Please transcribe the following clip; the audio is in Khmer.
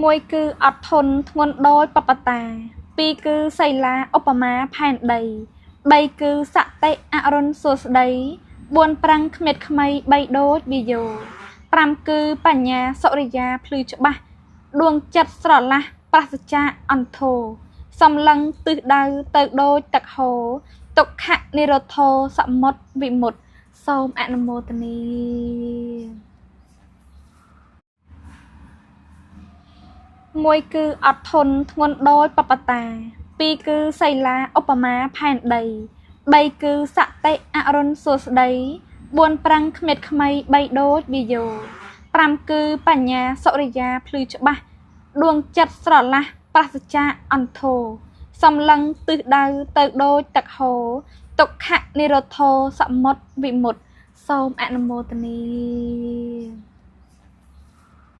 មួយគឺអត់ធន់ធ្ងន់ដោយបបតាពីរគឺសីលាឧបមាផែនដីបីគឺសតិអរុណសួស្ដីបួនប្រាំងគ្មាត់ខ្មៃបីដូចវាយោ5គឺបញ្ញាសុរិយាភ្លឺច្បាស់ដួងចិត្តស្រឡះប្រសចាអន្ធោសំឡឹងទិសដៅទៅដូចទឹកហូរទុក្ខនិរោធោសមុតវិមុតសូមអនុមោទនាមួយគឺអត់ធន់ធ្ងន់ដោយបបតាពីរគឺសីលាឧបមាផែនដីបីគឺសតិអរុណសួស្ដីបួនប្រាំងគ្មាត់ខ្មៃបីដូចវាយោ5គឺបញ្ញាសុរិយាភ្លឺច្បាស់ដួងចិត្តស្រឡះប្រសចាអន្ធោសំឡឹងទិសដៅទៅដូចទឹកហូរទុក្ខនិរោធោសមុតវិមុតសូមអនុមោទនា